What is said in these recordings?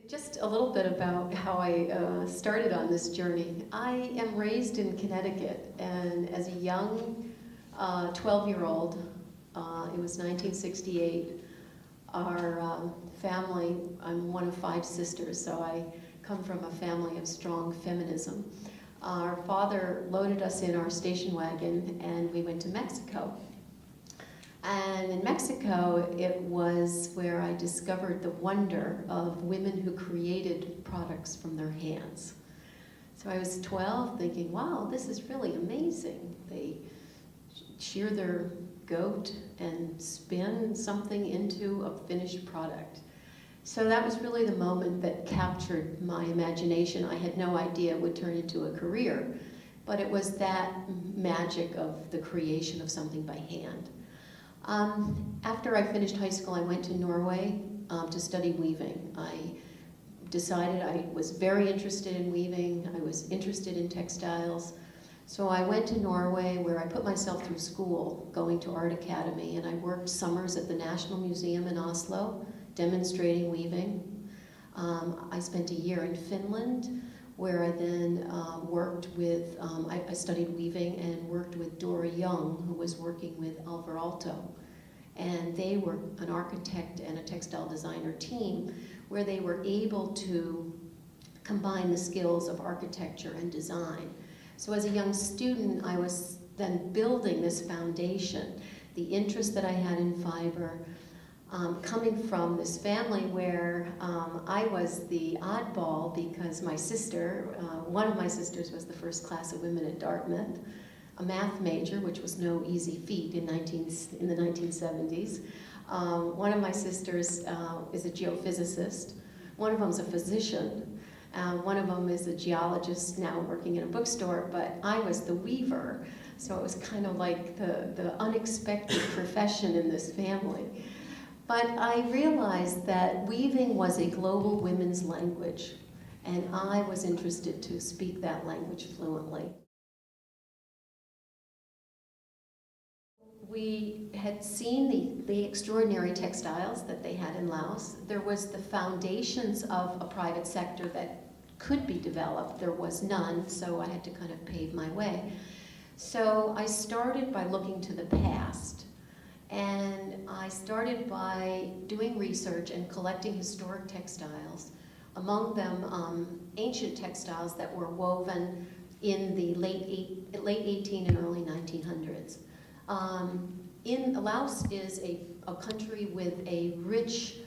Just a little bit about how I started on this journey. I am raised in Connecticut, and as a young 12-year-old, it was 1968, our family, I'm one of 5 sisters, so I come from a family of strong feminism. Our father loaded us in our station wagon and we went to Mexico. And in Mexico, it was where I discovered the wonder of women who created products from their hands. So I was 12 thinking, wow, this is really amazing. They shear their goat and spin something into a finished product. So that was really the moment that captured my imagination. I had no idea it would turn into a career, but it was that magic of the creation of something by hand. After I finished high school, I went to Norway to study weaving. I decided I was very interested in weaving. I was interested in textiles. So I went to Norway, where I put myself through school, going to Art Academy, and I worked summers at the National Museum in Oslo, demonstrating weaving. I spent a year in Finland, where I then worked with, I studied weaving and worked with Dora Young, who was working with Alvar Aalto. And they were an architect and a textile designer team where they were able to combine the skills of architecture and design. So as a young student, I was then building this foundation, the interest that I had in fiber, coming from this family where I was the oddball because my sister, one of my sisters was the first class of women at Dartmouth, a math major, which was no easy feat in the 1970s. One of my sisters is a geophysicist. One of them's a physician. One of them is a geologist now working in a bookstore, but I was the weaver. So it was kind of like the unexpected profession in this family. But I realized that weaving was a global women's language, and I was interested to speak that language fluently. We had seen the extraordinary textiles that they had in Laos. There was the foundations of a private sector that could be developed. There was none, so I had to kind of pave my way. So I started by looking to the past. And I started by doing research and collecting historic textiles, among them ancient textiles that were woven in the late 18 and early 1900s. Laos is a country with a rich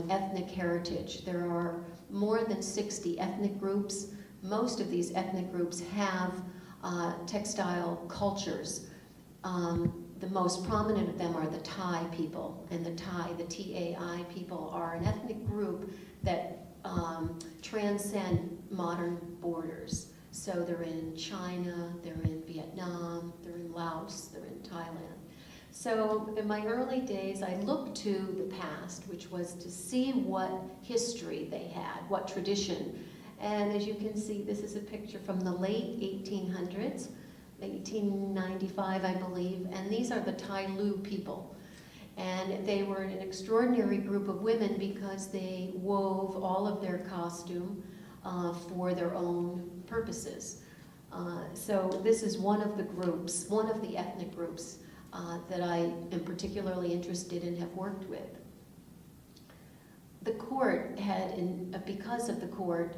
ethnic heritage. There are more than 60 ethnic groups. Most of these ethnic groups have textile cultures. The most prominent of them are the Thai people, and the T-A-I people, are an ethnic group that transcend modern borders. So they're in China, they're in Vietnam, they're in Laos, they're in Thailand. So in my early days, I looked to the past, which was to see what history they had, what tradition. And as you can see, this is a picture from the late 1800s. 1895, I believe, and these are the Tai Lu people. And they were an extraordinary group of women because they wove all of their costume for their own purposes. So this is one of the groups, one of the ethnic groups that I am particularly interested in, have worked with. The court had, because of the court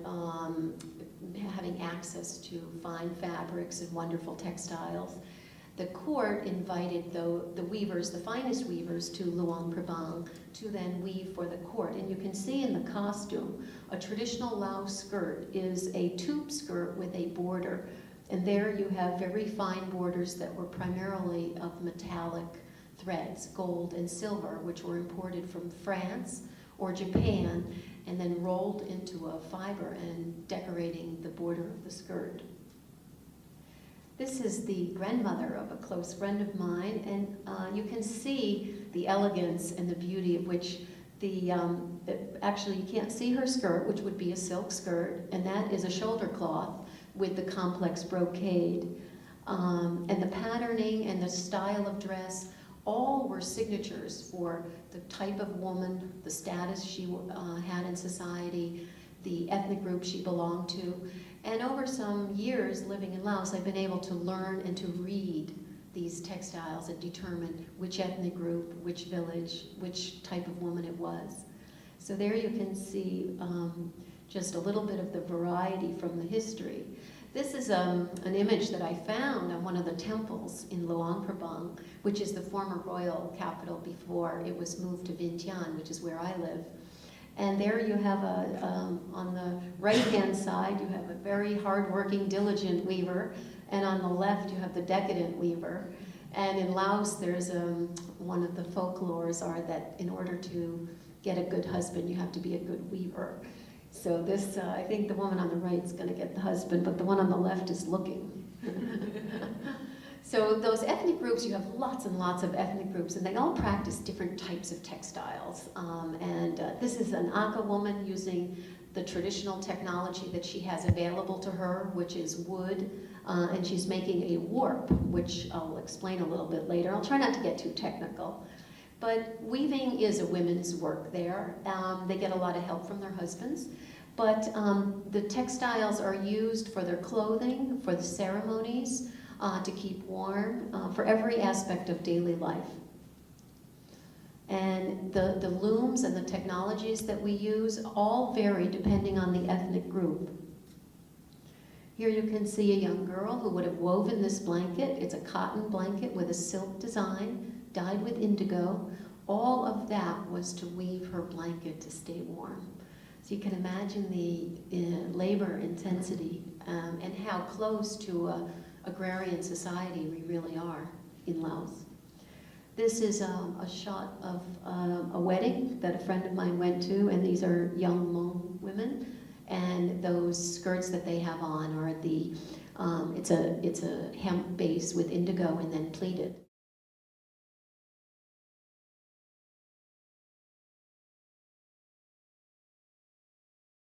having access to fine fabrics and wonderful textiles, the court invited the weavers, the finest weavers, to Luang Prabang to then weave for the court. And you can see in the costume, a traditional Lao skirt is a tube skirt with a border. And there you have very fine borders that were primarily of metallic threads, gold and silver, which were imported from France or Japan, and then rolled into a fiber and decorating the border of the skirt. This is the grandmother of a close friend of mine, and you can see the elegance and the beauty of which actually you can't see her skirt, which would be a silk skirt, and that is a shoulder cloth with the complex brocade. And the patterning and the style of dress all were signatures for the type of woman, the status she had in society, the ethnic group she belonged to. And over some years living in Laos, I've been able to learn and to read these textiles and determine which ethnic group, which village, which type of woman it was. So there you can see just a little bit of the variety from the history. This is an image that I found on one of the temples in Luang Prabang, which is the former royal capital before it was moved to Vientiane, which is where I live. And there you have on the right-hand side, you have a very hard-working, diligent weaver, and on the left you have the decadent weaver. And in Laos, there's one of the folklores are that in order to get a good husband, you have to be a good weaver. So this, I think the woman on the right is going to get the husband, but the one on the left is looking. So those ethnic groups, you have lots and lots of ethnic groups, and they all practice different types of textiles. This is an Aka woman using the traditional technology that she has available to her, which is wood, and she's making a warp, which I'll explain a little bit later. I'll try not to get too technical. But weaving is a women's work there. They get a lot of help from their husbands. But the textiles are used for their clothing, for the ceremonies, to keep warm, for every aspect of daily life. And the looms and the technologies that we use all vary depending on the ethnic group. Here you can see a young girl who would have woven this blanket. It's a cotton blanket with a silk design, dyed with indigo. All of that was to weave her blanket to stay warm. So you can imagine the labor intensity and how close to agrarian society we really are in Laos. This is a shot of a wedding that a friend of mine went to, and these are young Hmong women, and those skirts that they have on are it's a hemp base with indigo and then pleated.